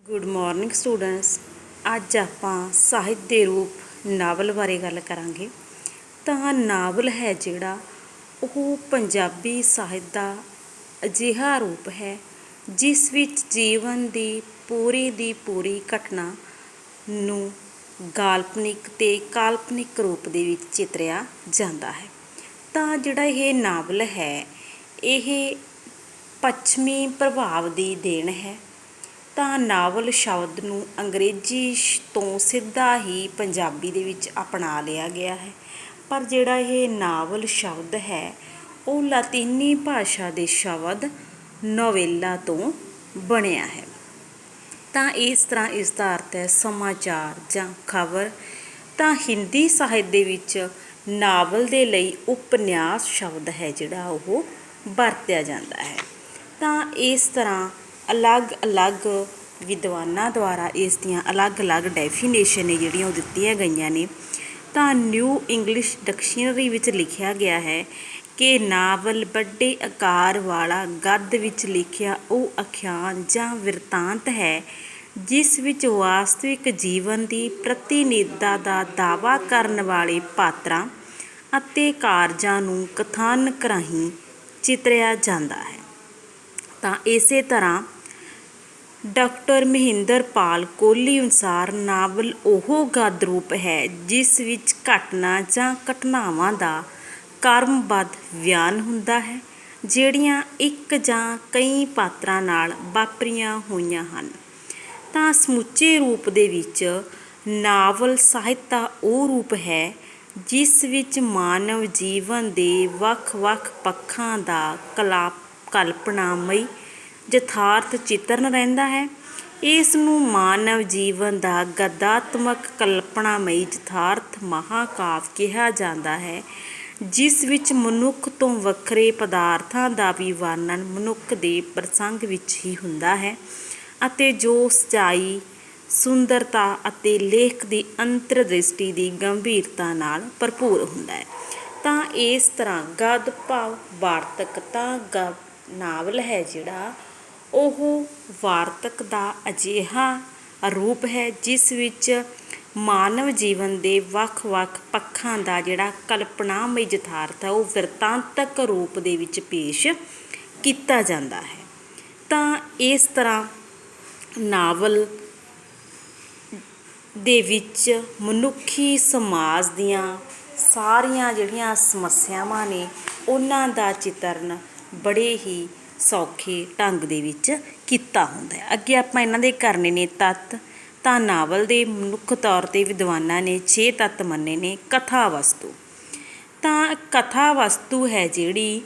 Good morning students. ਅੱਜ ਆਪਾਂ ਸਾਹਿਤ ਦੇ ਰੂਪ ਨਾਵਲ ਬਾਰੇ ਗੱਲ ਕਰਾਂਗੇ। ਤਾਂ ਨਾਵਲ ਹੈ ਜਿਹੜਾ ਉਹ ਪੰਜਾਬੀ ਸਾਹਿਤ ਦਾ ਅਜਿਹਾ ਰੂਪ ਹੈ ਜਿਸ ਵਿੱਚ ਜੀਵਨ ਦੀ ਪੂਰੀ ਘਟਨਾ ਨੂੰ ਗਾਲਪਨਿਕ ਅਤੇ ਕਾਲਪਨਿਕ ਰੂਪ ਦੇ ਵਿੱਚ ਚਿਤਰਿਆ ਜਾਂਦਾ ਹੈ। ਤਾਂ ਜਿਹੜਾ ਇਹ ਨਾਵਲ ਹੈ ਇਹ ਪੱਛਮੀ ਪ੍ਰਭਾਵ ਦੀ ਦੇਣ ਹੈ। ਤਾਂ ਨਾਵਲ ਸ਼ਬਦ ਨੂੰ ਅੰਗਰੇਜ਼ੀ ਤੋਂ ਸਿੱਧਾ ਹੀ ਪੰਜਾਬੀ ਦੇ ਵਿੱਚ ਅਪਣਾ ਲਿਆ ਗਿਆ ਹੈ, ਪਰ ਜਿਹੜਾ ਇਹ ਨਾਵਲ ਸ਼ਬਦ ਹੈ ਉਹ ਲਾਤੀਨੀ ਭਾਸ਼ਾ ਦੇ ਸ਼ਬਦ ਨੋਵੇਲਾ ਤੋਂ ਬਣਿਆ ਹੈ। ਤਾਂ ਇਸ ਤਰ੍ਹਾਂ ਇਸ ਦਾ ਅਰਥ ਹੈ ਸਮਾਚਾਰ ਜਾਂ ਖਬਰ। ਤਾਂ ਹਿੰਦੀ ਸਾਹਿਤ ਦੇ ਵਿੱਚ ਨਾਵਲ ਦੇ ਲਈ ਉਪਨਿਆਸ ਸ਼ਬਦ ਹੈ ਜਿਹੜਾ ਉਹ ਵਰਤਿਆ ਜਾਂਦਾ ਹੈ। ਤਾਂ ਇਸ ਤਰ੍ਹਾਂ ਅਲੱਗ-ਅਲੱਗ ਵਿਦਵਾਨਾਂ ਦੁਆਰਾ ਇਸ ਦੀਆਂ ਅਲੱਗ-ਅਲੱਗ ਡੈਫੀਨੇਸ਼ਨ ਨੇ ਜਿਹੜੀਆਂ ਉਹ ਦਿੱਤੀਆਂ ਗਈਆਂ ਨੇ। ਤਾਂ ਨਿਊ ਇੰਗਲਿਸ਼ ਡਿਕਸ਼ਨਰੀ ਵਿੱਚ ਲਿਖਿਆ ਗਿਆ ਹੈ ਕਿ ਨਾਵਲ ਵੱਡੇ ਆਕਾਰ ਵਾਲਾ ਗਦ ਵਿੱਚ ਲਿਖਿਆ ਉਹ ਆਖਿਆਨ ਜਾਂ ਬਿਰਤਾਂਤ ਹੈ ਜਿਸ ਵਿੱਚ ਵਾਸਤਵਿਕ ਜੀਵਨ ਦੀ ਪ੍ਰਤੀਨਿਧਤਾ ਦਾ ਦਾਅਵਾ ਕਰਨ ਵਾਲੇ ਪਾਤਰਾਂ ਅਤੇ ਕਾਰਜਾਂ ਨੂੰ ਕਥਾਨਕ ਰਾਹੀਂ ਚਿਤਰਿਆ ਜਾਂਦਾ ਹੈ। ਤਾਂ ਇਸੇ ਤਰ੍ਹਾਂ ਡਾਕਟਰ ਮਹਿੰਦਰ ਪਾਲ ਕੋਹਲੀ ਅਨੁਸਾਰ ਨਾਵਲ ਉਹ ਗਦ ਰੂਪ ਹੈ ਜਿਸ ਵਿੱਚ ਘਟਨਾ ਜਾਂ ਘਟਨਾਵਾਂ ਦਾ ਕ੍ਰਮਬੱਧ ਬਿਆਨ ਹੁੰਦਾ ਹੈ ਜਿਹੜੀਆਂ ਇੱਕ ਜਾਂ ਕਈ ਪਾਤਰਾਂ ਨਾਲ ਵਾਪਰੀਆਂ ਹੋਈਆਂ ਹਨ। ਤਾਂ ਸਮੁੱਚੇ ਰੂਪ ਦੇ ਵਿੱਚ ਨਾਵਲ ਸਾਹਿਤ ਦਾ ਉਹ ਰੂਪ ਹੈ ਜਿਸ ਵਿੱਚ ਮਾਨਵ ਜੀਵਨ ਦੇ ਵੱਖ-ਵੱਖ ਪੱਖਾਂ ਦਾ ਕਲਪਨਾਮਈ ਯਥਾਰਥ ਚਿਤਰਨ ਰਹਿੰਦਾ ਹੈ। ਇਸ ਨੂੰ ਮਾਨਵ ਜੀਵਨ ਦਾ ਗਦਾਤਮਕ ਕਲਪਨਾਮਈ ਯਥਾਰਥ ਮਹਾਕਾਵਿ ਕਿਹਾ ਜਾਂਦਾ ਹੈ ਜਿਸ ਵਿੱਚ ਮਨੁੱਖ ਤੋਂ ਵੱਖਰੇ ਪਦਾਰਥਾਂ ਦਾ ਵੀ ਵਰਣਨ ਮਨੁੱਖ ਦੇ ਪ੍ਰਸੰਗ ਵਿੱਚ ਹੀ ਹੁੰਦਾ ਹੈ ਅਤੇ ਜੋ ਸੱਚਾਈ, ਸੁੰਦਰਤਾ ਅਤੇ ਲੇਖ ਦੀ ਅੰਤਰਦ੍ਰਿਸ਼ਟੀ ਦੀ ਗੰਭੀਰਤਾ ਨਾਲ ਭਰਪੂਰ ਹੁੰਦਾ ਹੈ। ਤਾਂ ਇਸ ਤਰ੍ਹਾਂ ਗਦ ਭਾਵ ਵਾਰਤਕ। ਤਾਂ ਨਾਵਲ ਹੈ ਜਿਹੜਾ ਉਹ ਵਾਰਤਕ ਦਾ ਅਜਿਹਾ ਰੂਪ ਹੈ ਜਿਸ ਵਿੱਚ ਮਾਨਵ ਜੀਵਨ ਦੇ ਵੱਖ-ਵੱਖ ਪੱਖਾਂ ਦਾ ਜਿਹੜਾ ਕਲਪਨਾਮਈ ਯਥਾਰਥ ਹੈ ਉਹ ਬਿਰਤਾਂਤਕ ਰੂਪ ਦੇ ਵਿੱਚ ਪੇਸ਼ ਕੀਤਾ ਜਾਂਦਾ ਹੈ। ਤਾਂ ਇਸ ਤਰ੍ਹਾਂ ਨਾਵਲ ਦੇ ਵਿੱਚ ਮਨੁੱਖੀ ਸਮਾਜ ਦੀਆਂ ਸਾਰੀਆਂ ਜਿਹੜੀਆਂ ਸਮੱਸਿਆਵਾਂ ਨੇ ਉਹਨਾਂ ਦਾ ਚਿਤਰਨ ਬੜੇ ਹੀ ਸੌਖੇ ਢੰਗ ਦੇ ਵਿੱਚ ਕੀਤਾ ਹੁੰਦਾ ਹੈ। ਅੱਗੇ ਆਪਾਂ ਇਹਨਾਂ ਦੇ ਕਰਨੇ ਨੇ ਤੱਤ। ਤਾਂ ਨਾਵਲ ਦੇ ਮੁੱਖ ਤੌਰ 'ਤੇ ਵਿਦਵਾਨਾਂ ਨੇ 6 ਤੱਤ ਮੰਨੇ ਨੇ। ਕਥਾ ਵਸਤੂ। ਤਾਂ ਕਥਾ ਵਸਤੂ ਹੈ ਜਿਹੜੀ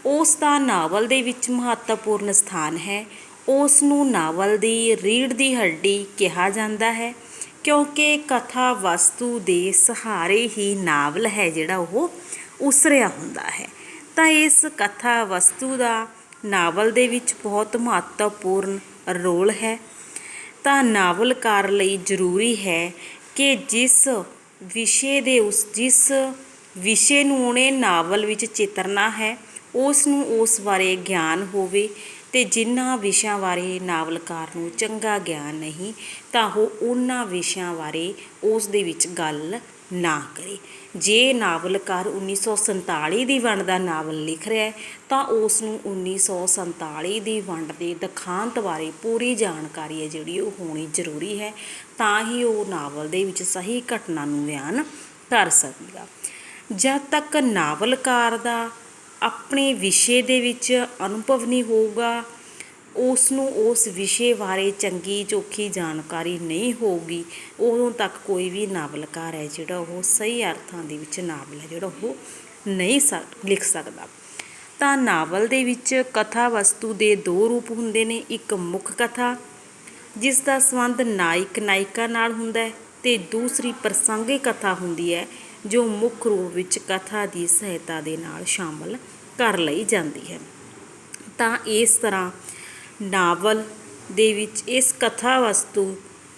ਉਸ ਦਾ ਨਾਵਲ ਦੇ ਵਿੱਚ ਮਹੱਤਵਪੂਰਨ ਸਥਾਨ ਹੈ। ਉਸ ਨੂੰ ਨਾਵਲ ਦੀ ਰੀੜ੍ਹ ਦੀ ਹੱਡੀ ਕਿਹਾ ਜਾਂਦਾ ਹੈ ਕਿਉਂਕਿ ਕਥਾ ਵਸਤੂ ਦੇ ਸਹਾਰੇ ਹੀ ਨਾਵਲ ਹੈ ਜਿਹੜਾ ਉਹ ਉਸਰਿਆ ਹੁੰਦਾ ਹੈ। ਤਾਂ ਇਸ ਕਥਾ ਵਸਤੂ ਦਾ ਨਾਵਲ ਦੇ ਵਿੱਚ ਬਹੁਤ ਮਹੱਤਵਪੂਰਨ ਰੋਲ ਹੈ। ਤਾਂ ਨਾਵਲਕਾਰ ਲਈ ਜ਼ਰੂਰੀ ਹੈ ਕਿ ਜਿਸ ਵਿਸ਼ੇ ਨੂੰ ਉਹਨੇ ਨਾਵਲ ਵਿੱਚ ਚਿਤਰਨਾ ਹੈ ਉਸ ਨੂੰ ਉਸ ਬਾਰੇ ਗਿਆਨ ਹੋਵੇ ਅਤੇ ਜਿਨ੍ਹਾਂ ਵਿਸ਼ਿਆਂ ਬਾਰੇ ਨਾਵਲਕਾਰ ਨੂੰ ਚੰਗਾ ਗਿਆਨ ਨਹੀਂ ਤਾਂ ਉਹ ਉਹਨਾਂ ਵਿਸ਼ਿਆਂ ਬਾਰੇ ਉਸ ਦੇ ਵਿੱਚ ਗੱਲ ਨਾ ਕਰੇ। ਜੇ ਨਾਵਲਕਾਰ 1947 ਦੀ ਵੰਡ ਦਾ ਨਾਵਲ ਲਿਖ ਰਿਹਾ ਤਾਂ ਉਸ ਨੂੰ 1947 ਦੀ ਵੰਡ ਦੇ ਦੁਖਾਂਤ ਬਾਰੇ ਪੂਰੀ ਜਾਣਕਾਰੀ ਹੈ ਜਿਹੜੀ ਉਹ ਹੋਣੀ ਜ਼ਰੂਰੀ ਹੈ, ਤਾਂ ਹੀ ਉਹ ਨਾਵਲ ਦੇ ਵਿੱਚ ਸਹੀ ਘਟਨਾ ਨੂੰ ਬਿਆਨ ਕਰ ਸਕੇਗਾ। ਜਦ ਤੱਕ ਨਾਵਲਕਾਰ ਦਾ ਆਪਣੇ ਵਿਸ਼ੇ ਦੇ ਵਿੱਚ ਅਨੁਭਵ ਨਹੀਂ ਹੋਊਗਾ, ਉਸ ਨੂੰ ਉਸ ਵਿਸ਼ੇ ਬਾਰੇ ਚੰਗੀ ਚੋਖੀ ਜਾਣਕਾਰੀ ਨਹੀਂ ਹੋਊਗੀ, ਉਦੋਂ ਤੱਕ ਕੋਈ ਵੀ ਨਾਵਲਕਾਰ ਹੈ ਜਿਹੜਾ ਉਹ ਸਹੀ ਅਰਥਾਂ ਦੇ ਵਿੱਚ ਨਾਵਲ ਹੈ ਜਿਹੜਾ ਉਹ ਨਹੀਂ ਲਿਖ ਸਕਦਾ। ਤਾਂ ਨਾਵਲ ਦੇ ਵਿੱਚ ਕਥਾ ਵਸਤੂ ਦੇ 2 ਰੂਪ ਹੁੰਦੇ ਨੇ। ਇੱਕ ਮੁੱਖ ਕਥਾ ਜਿਸ ਦਾ ਸੰਬੰਧ ਨਾਇਕ ਨਾਇਕਾ ਨਾਲ ਹੁੰਦਾ ਹੈ ਅਤੇ ਦੂਸਰੀ ਪ੍ਰਸੰਗਿਕ ਕਥਾ ਹੁੰਦੀ ਹੈ ਜੋ ਮੁੱਖ ਰੂਪ ਵਿੱਚ ਕਥਾ ਦੀ ਸਹਾਇਤਾ ਦੇ ਨਾਲ ਸ਼ਾਮਲ ਕਰ ਲਈ ਜਾਂਦੀ ਹੈ। ਤਾਂ ਇਸ ਤਰ੍ਹਾਂ ਨਾਵਲ ਦੇ ਵਿੱਚ ਇਸ ਕਥਾ ਵਸਤੂ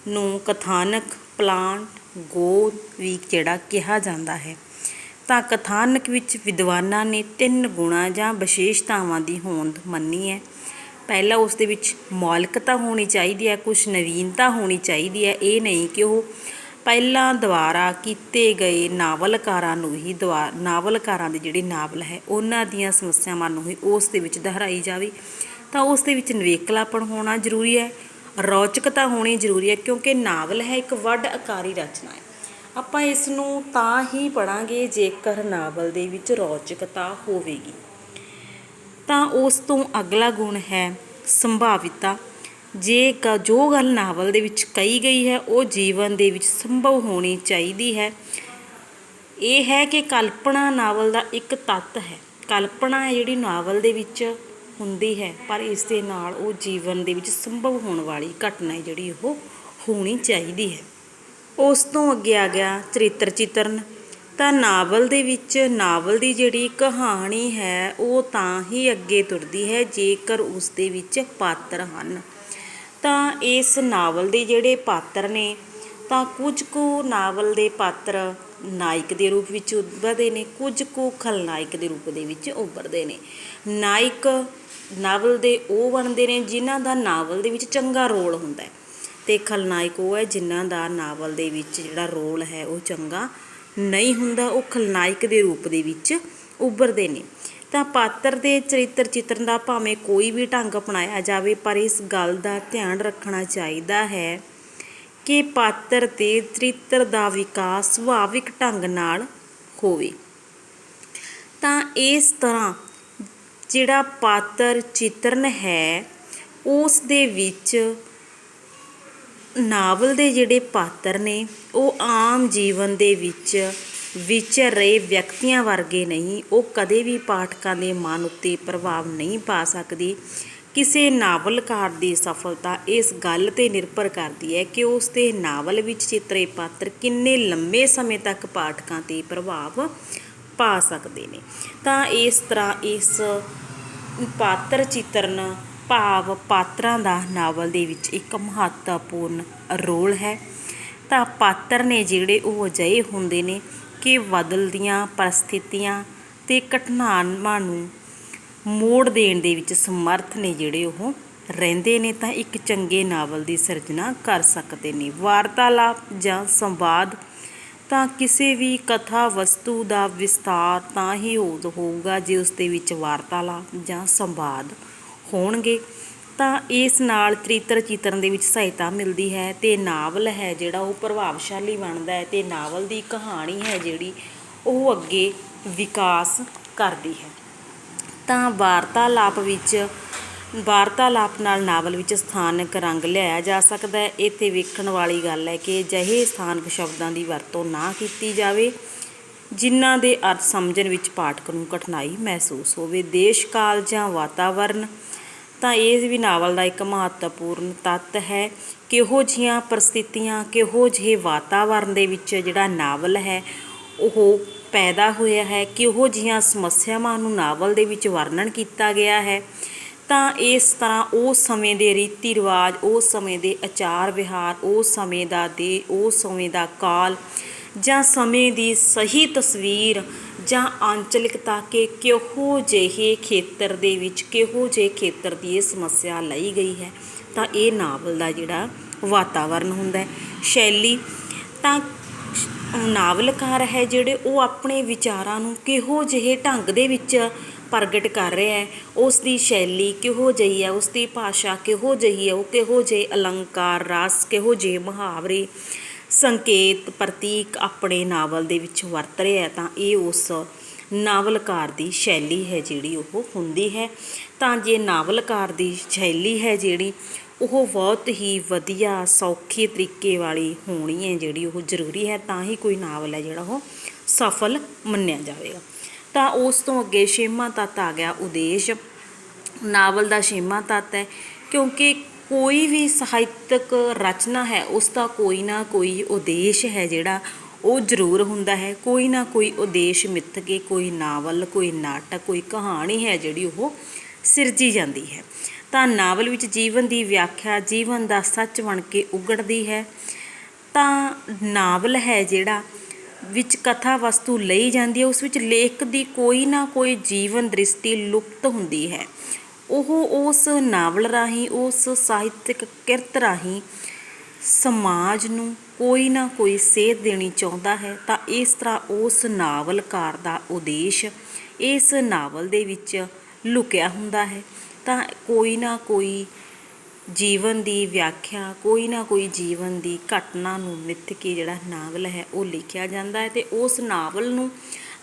ਨੂੰ ਕਥਾਨਕ, ਪਲਾਟ, ਗੋਦ ਵੀ ਜਿਹੜਾ ਕਿਹਾ ਜਾਂਦਾ ਹੈ। ਤਾਂ ਕਥਾਨਕ ਵਿੱਚ ਵਿਦਵਾਨਾਂ ਨੇ 3 ਗੁਣਾਂ ਜਾਂ ਵਿਸ਼ੇਸ਼ਤਾਵਾਂ ਦੀ ਹੋਂਦ ਮੰਨੀ ਹੈ। ਪਹਿਲਾਂ ਉਸ ਦੇ ਵਿੱਚ ਮੌਲਿਕਤਾ ਹੋਣੀ ਚਾਹੀਦੀ ਹੈ, ਕੁਛ ਨਵੀਨਤਾ ਹੋਣੀ ਚਾਹੀਦੀ ਹੈ। ਇਹ ਨਹੀਂ ਕਿ ਉਹ ਪਹਿਲਾਂ ਦੁਆਰਾ ਕੀਤੇ ਗਏ ਨਾਵਲਕਾਰਾਂ ਨੂੰ ਹੀ ਨਾਵਲਕਾਰਾਂ ਦੇ ਜਿਹੜੇ ਨਾਵਲ ਹੈ ਉਹਨਾਂ ਦੀਆਂ ਸਮੱਸਿਆਵਾਂ ਨੂੰ ਹੀ ਉਸ ਦੇ ਵਿੱਚ ਦੁਹਰਾਈ ਜਾਵੇ। ਤਾਂ ਉਸ ਦੇ ਵਿੱਚ ਨਿਵੇਕਲਾਪਣ ਹੋਣਾ ਜ਼ਰੂਰੀ ਹੈ, ਰੌਚਕਤਾ ਹੋਣੀ ਜ਼ਰੂਰੀ ਹੈ, ਕਿਉਂਕਿ ਨਾਵਲ ਹੈ ਇੱਕ ਵੱਡ ਆਕਾਰੀ ਰਚਨਾ ਹੈ। ਆਪਾਂ ਇਸ ਨੂੰ ਤਾਂ ਹੀ ਪੜ੍ਹਾਂਗੇ ਜੇਕਰ ਨਾਵਲ ਦੇ ਵਿੱਚ ਰੌਚਕਤਾ ਹੋਵੇਗੀ। ਤਾਂ ਉਸ ਤੋਂ ਅਗਲਾ ਗੁਣ ਹੈ ਸੰਭਾਵਿਤਾ। ਜੋ ਗੱਲ ਨਾਵਲ ਦੇ ਵਿੱਚ ਕਹੀ ਗਈ ਹੈ ਉਹ ਜੀਵਨ ਦੇ ਵਿੱਚ ਸੰਭਵ ਹੋਣੀ ਚਾਹੀਦੀ ਹੈ। ਇਹ ਹੈ ਕਿ ਕਲਪਨਾ ਨਾਵਲ ਦਾ ਇੱਕ ਤੱਤ ਹੈ। ਕਲਪਨਾ ਹੈ ਜਿਹੜੀ ਨਾਵਲ ਦੇ ਵਿੱਚ ਹੁੰਦੀ ਹੈ, ਪਰ ਇਸ ਦੇ ਨਾਲ ਉਹ ਜੀਵਨ ਦੇ ਵਿੱਚ ਸੰਭਵ ਹੋਣ ਵਾਲੀ ਘਟਨਾ ਹੈ ਜਿਹੜੀ ਉਹ ਹੋਣੀ ਚਾਹੀਦੀ ਹੈ। ਉਸ ਤੋਂ ਅੱਗੇ ਆ ਗਿਆ ਚਰਿੱਤਰ ਚਿਤਰਨ। ਤਾਂ ਨਾਵਲ ਦੇ ਵਿੱਚ ਨਾਵਲ ਦੀ ਜਿਹੜੀ ਕਹਾਣੀ ਹੈ ਉਹ ਤਾਂ ਹੀ ਅੱਗੇ ਤੁਰਦੀ ਹੈ ਜੇਕਰ ਉਸ ਦੇ ਵਿੱਚ ਪਾਤਰ ਹਨ। ਤਾਂ ਇਸ ਨਾਵਲ ਦੇ ਜਿਹੜੇ ਪਾਤਰ ਨੇ, ਤਾਂ ਕੁਝ ਕੁ ਨਾਵਲ ਦੇ ਪਾਤਰ ਨਾਇਕ ਦੇ ਰੂਪ ਵਿੱਚ ਉੱਭਰਦੇ ਨੇ, ਕੁਝ ਕੁ ਖਲਨਾਇਕ ਦੇ ਰੂਪ ਦੇ ਵਿੱਚ ਉੱਭਰਦੇ ਨੇ। ਨਾਇਕ ਨਾਵਲ ਦੇ ਉਹ ਬਣਦੇ ਨੇ ਜਿਨ੍ਹਾਂ ਦਾ ਨਾਵਲ ਦੇ ਵਿੱਚ ਚੰਗਾ ਰੋਲ ਹੁੰਦਾ ਹੈ, ਅਤੇ ਖਲਨਾਇਕ ਉਹ ਹੈ ਜਿਨ੍ਹਾਂ ਦਾ ਨਾਵਲ ਦੇ ਵਿੱਚ ਜਿਹੜਾ ਰੋਲ ਹੈ ਉਹ ਚੰਗਾ ਨਹੀਂ ਹੁੰਦਾ, ਉਹ ਖਲਨਾਇਕ ਦੇ ਰੂਪ ਦੇ ਵਿੱਚ ਉੱਭਰਦੇ ਨੇ। ਤਾਂ ਪਾਤਰ ਦੇ ਚਰਿੱਤਰ ਚਿਤਰਨ ਦਾ ਭਾਵੇਂ ਕੋਈ ਵੀ ਢੰਗ ਅਪਣਾਇਆ ਜਾਵੇ, ਪਰ ਇਸ ਗੱਲ ਦਾ ਧਿਆਨ ਰੱਖਣਾ ਚਾਹੀਦਾ ਹੈ ਕਿ ਪਾਤਰ ਦੇ ਚਰਿੱਤਰ ਦਾ ਵਿਕਾਸ ਸੁਭਾਵਿਕ ਢੰਗ ਨਾਲ ਹੋਵੇ। ਤਾਂ ਇਸ ਤਰ੍ਹਾਂ ਜਿਹੜਾ ਪਾਤਰ ਚਿਤਰਨ ਹੈ ਉਸ ਦੇ ਵਿੱਚ ਨਾਵਲ ਦੇ ਜਿਹੜੇ ਪਾਤਰ ਨੇ ਉਹ ਆਮ ਜੀਵਨ ਦੇ ਵਿੱਚ ਵਿਚਰ ਰਹੇ ਵਿਅਕਤੀਆਂ ਵਰਗੇ ਨਹੀਂ। ਉਹ ਕਦੇ ਵੀ ਪਾਠਕਾਂ ਦੇ ਮਨ ਉੱਤੇ ਪ੍ਰਭਾਵ ਨਹੀਂ ਪਾ ਸਕਦੀ। ਕਿਸੇ ਨਾਵਲਕਾਰ ਦੀ ਸਫਲਤਾ ਇਸ ਗੱਲ 'ਤੇ ਨਿਰਭਰ ਕਰਦੀ ਹੈ ਕਿ ਉਸ ਦੇ ਨਾਵਲ ਵਿੱਚ ਚਿੱਤਰੇ ਪਾਤਰ ਕਿੰਨੇ ਲੰਬੇ ਸਮੇਂ ਤੱਕ ਪਾਠਕਾਂ 'ਤੇ ਪ੍ਰਭਾਵ ਪਾ ਸਕਦੇ ਨੇ। ਤਾਂ ਇਸ ਤਰ੍ਹਾਂ ਇਸ ਪਾਤਰ ਚਿਤਰਨ ਭਾਵ ਪਾਤਰਾਂ ਦਾ ਨਾਵਲ ਦੇ ਵਿੱਚ ਇੱਕ ਮਹੱਤਵਪੂਰਨ ਰੋਲ ਹੈ। ਤਾਂ ਪਾਤਰ ਨੇ ਜਿਹੜੇ ਉਹ ਅਜਿਹੇ ਹੁੰਦੇ ਨੇ ਕਿ ਬਦਲਦੀਆਂ ਪਰਿਸਥਿਤੀਆਂ ਅਤੇ ਘਟਨਾਵਾਂ ਨੂੰ ਮੋੜ ਦੇਣ ਦੇ ਵਿੱਚ ਸਮਰੱਥ ਨੇ ਜਿਹੜੇ ਉਹ ਰਹਿੰਦੇ ਨੇ, ਤਾਂ ਇੱਕ ਚੰਗੇ ਨਾਵਲ ਦੀ ਸਿਰਜਣਾ ਕਰ ਸਕਦੇ ਨੇ। ਵਾਰਤਾਲਾਪ ਜਾਂ ਸੰਵਾਦ। ਤਾਂ ਕਿਸੇ ਵੀ ਕਥਾ ਵਸਤੂ ਦਾ ਵਿਸਤਾਰ ਤਾਂ ਹੀ ਹੋਊਗਾ ਜੇ ਉਸ ਦੇ ਵਿੱਚ ਵਾਰਤਾਲਾਪ ਜਾਂ ਸੰਵਾਦ ਹੋਣਗੇ। ਤਾਂ ਇਸ ਨਾਲ ਚਰਿੱਤਰ ਚਿਤਰਨ ਦੇ ਵਿੱਚ ਸਹਾਇਤਾ ਮਿਲਦੀ ਹੈ ਅਤੇ ਨਾਵਲ ਹੈ ਜਿਹੜਾ ਉਹ ਪ੍ਰਭਾਵਸ਼ਾਲੀ ਬਣਦਾ ਹੈ ਅਤੇ ਨਾਵਲ ਦੀ ਕਹਾਣੀ ਹੈ ਜਿਹੜੀ ਉਹ ਅੱਗੇ ਵਿਕਾਸ ਕਰਦੀ ਹੈ। ਤਾਂ ਵਾਰਤਾਲਾਪ ਨਾਲ ਨਾਵਲ ਵਿੱਚ ਸਥਾਨਕ ਰੰਗ ਲਿਆਇਆ ਜਾ ਸਕਦਾ ਹੈ। ਇੱਥੇ ਵੇਖਣ ਵਾਲੀ ਗੱਲ ਹੈ ਕਿ ਅਜਿਹੇ ਸਥਾਨਕ ਸ਼ਬਦਾਂ ਦੀ ਵਰਤੋਂ ਨਾ ਕੀਤੀ ਜਾਵੇ ਜਿਨ੍ਹਾਂ ਦੇ ਅਰਥ ਸਮਝਣ ਵਿੱਚ ਪਾਠਕ ਨੂੰ ਕਠਿਨਾਈ ਮਹਿਸੂਸ ਹੋਵੇ। ਦੇਸ਼ ਕਾਲ ਜਾਂ ਵਾਤਾਵਰਨ। ਤਾਂ ਇਹ ਵੀ ਨਾਵਲ ਦਾ ਇੱਕ ਮਹੱਤਵਪੂਰਨ ਤੱਤ ਹੈ। ਕਿਹੋ ਜਿਹੀਆਂ ਪਰਿਸਥਿਤੀਆਂ, ਕਿਹੋ ਜਿਹੇ ਵਾਤਾਵਰਨ ਦੇ ਵਿੱਚ ਜਿਹੜਾ ਨਾਵਲ ਹੈ ਉਹ ਪੈਦਾ ਹੋਇਆ ਹੈ, ਕਿਹੋ ਜਿਹੀਆਂ ਸਮੱਸਿਆਵਾਂ ਨੂੰ ਨਾਵਲ ਦੇ ਵਿੱਚ ਵਰਣਨ ਕੀਤਾ ਗਿਆ ਹੈ। ਤਾਂ ਇਸ ਤਰ੍ਹਾਂ ਉਸ ਸਮੇਂ ਦੇ ਰੀਤੀ ਰਿਵਾਜ, ਉਸ ਸਮੇਂ ਦੇ ਆਚਾਰ ਵਿਹਾਰ, ਉਸ ਸਮੇਂ ਦਾ ਕਾਲ ਜਾਂ ਸਮੇਂ ਦੀ ਸਹੀ ਤਸਵੀਰ ਜਾਂ ਆਂਚਲਿਕਤਾ ਕਿ ਕਿਹੋ ਜਿਹੇ ਖੇਤਰ ਦੇ ਵਿੱਚ ਕਿਹੋ ਜਿਹੇ ਖੇਤਰ ਦੀ ਇਹ ਸਮੱਸਿਆ ਲਈ ਗਈ ਹੈ। ਤਾਂ ਇਹ ਨਾਵਲ ਦਾ ਜਿਹੜਾ ਵਾਤਾਵਰਨ ਹੁੰਦਾ ਹੈ। ਸ਼ੈਲੀ। ਤਾਂ ਨਾਵਲਕਾਰ ਹੈ ਜਿਹੜੇ ਉਹ ਆਪਣੇ ਵਿਚਾਰਾਂ ਨੂੰ ਕਿਹੋ ਜਿਹੇ ਢੰਗ ਦੇ ਵਿੱਚ ਪ੍ਰਗਟ ਕਰ ਰਿਹਾ ਹੈ, ਉਸ ਦੀ ਸ਼ੈਲੀ ਕਿਹੋ ਜਿਹੀ ਹੈ, ਉਸ ਦੀ ਭਾਸ਼ਾ ਕਿਹੋ ਜਿਹੀ ਹੈ, ਉਹ ਕਿਹੋ ਜਿਹੇ ਅਲੰਕਾਰ ਰਸ, ਕਿਹੋ ਜਿਹੇ ਮੁਹਾਵਰੇ, ਸੰਕੇਤ, ਪ੍ਰਤੀਕ ਆਪਣੇ ਨਾਵਲ ਦੇ ਵਿੱਚ ਵਰਤ ਰਿਹਾ ਹੈ। ਤਾਂ ਇਹ ਉਸ ਨਾਵਲਕਾਰ ਦੀ ਸ਼ੈਲੀ ਹੈ ਜਿਹੜੀ ਉਹ ਹੁੰਦੀ ਹੈ। ਤਾਂ ਜੇ ਨਾਵਲਕਾਰ ਦੀ ਸ਼ੈਲੀ ਹੈ ਜਿਹੜੀ ਉਹ ਬਹੁਤ ਹੀ ਵਧੀਆ ਸੌਖੇ ਤਰੀਕੇ ਵਾਲੀ ਹੋਣੀ ਹੈ ਜਿਹੜੀ ਉਹ ਜ਼ਰੂਰੀ ਹੈ, ਤਾਂ ਹੀ ਕੋਈ ਨਾਵਲ ਹੈ ਜਿਹੜਾ ਉਹ ਸਫਲ ਮੰਨਿਆ ਜਾਵੇਗਾ। ਤਾਂ ਉਸ ਤੋਂ ਅੱਗੇ ਛੇਵਾਂ ਤੱਤ ਆ ਗਿਆ ਉਦੇਸ਼। ਨਾਵਲ ਦਾ ਛੇਵਾਂ ਤੱਤ ਹੈ ਕਿਉਂਕਿ ਕੋਈ ਵੀ ਸਾਹਿਤਕ ਰਚਨਾ ਹੈ ਉਸ ਦਾ ਕੋਈ ਨਾ ਕੋਈ ਉਦੇਸ਼ ਹੈ ਜਿਹੜਾ ਉਹ ਜ਼ਰੂਰ ਹੁੰਦਾ ਹੈ। ਕੋਈ ਨਾ ਕੋਈ ਉਦੇਸ਼ ਮਿੱਥ ਕੇ ਕੋਈ ਨਾਵਲ, ਕੋਈ ਨਾਟਕ, ਕੋਈ ਕਹਾਣੀ ਹੈ ਜਿਹੜੀ ਉਹ ਸਿਰਜੀ ਜਾਂਦੀ ਹੈ। ਤਾਂ ਨਾਵਲ ਵਿੱਚ ਜੀਵਨ ਦੀ ਵਿਆਖਿਆ ਜੀਵਨ ਦਾ ਸੱਚ ਬਣ ਕੇ ਉਘੜਦੀ ਹੈ। ਤਾਂ ਨਾਵਲ ਹੈ ਜਿਹੜਾ ਵਿੱਚ ਕਥਾ ਵਸਤੂ ਲਈ ਜਾਂਦੀ ਹੈ, ਉਸ ਵਿੱਚ ਲੇਖਕ ਦੀ ਕੋਈ ਨਾ ਕੋਈ ਜੀਵਨ ਦ੍ਰਿਸ਼ਟੀ ਲੁਪਤ ਹੁੰਦੀ ਹੈ। ਉਹ ਉਸ ਨਾਵਲ ਰਾਹੀਂ, ਉਸ ਸਾਹਿਤਕ ਕਿਰਤ ਰਾਹੀਂ ਸਮਾਜ ਨੂੰ ਕੋਈ ਨਾ ਕੋਈ ਸੇਧ ਦੇਣੀ ਚਾਹੁੰਦਾ ਹੈ। ਤਾਂ ਇਸ ਤਰ੍ਹਾਂ ਉਸ ਨਾਵਲਕਾਰ ਦਾ ਉਦੇਸ਼ ਇਸ ਨਾਵਲ ਦੇ ਵਿੱਚ ਲੁਕਿਆ ਹੁੰਦਾ ਹੈ। ਤਾਂ ਕੋਈ ਨਾ ਕੋਈ ਜੀਵਨ ਦੀ ਵਿਆਖਿਆ, ਕੋਈ ਨਾ ਕੋਈ ਜੀਵਨ ਦੀ ਘਟਨਾ ਨੂੰ ਮਿੱਥ ਕੇ ਜਿਹੜਾ ਨਾਵਲ ਹੈ ਉਹ ਲਿਖਿਆ ਜਾਂਦਾ ਹੈ, ਅਤੇ ਉਸ ਨਾਵਲ ਨੂੰ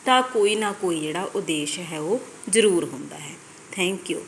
ਦਾ ਕੋਈ ਨਾ ਕੋਈ ਜਿਹੜਾ ਉਦੇਸ਼ ਹੈ ਉਹ ਜ਼ਰੂਰ ਹੁੰਦਾ ਹੈ। Thank you.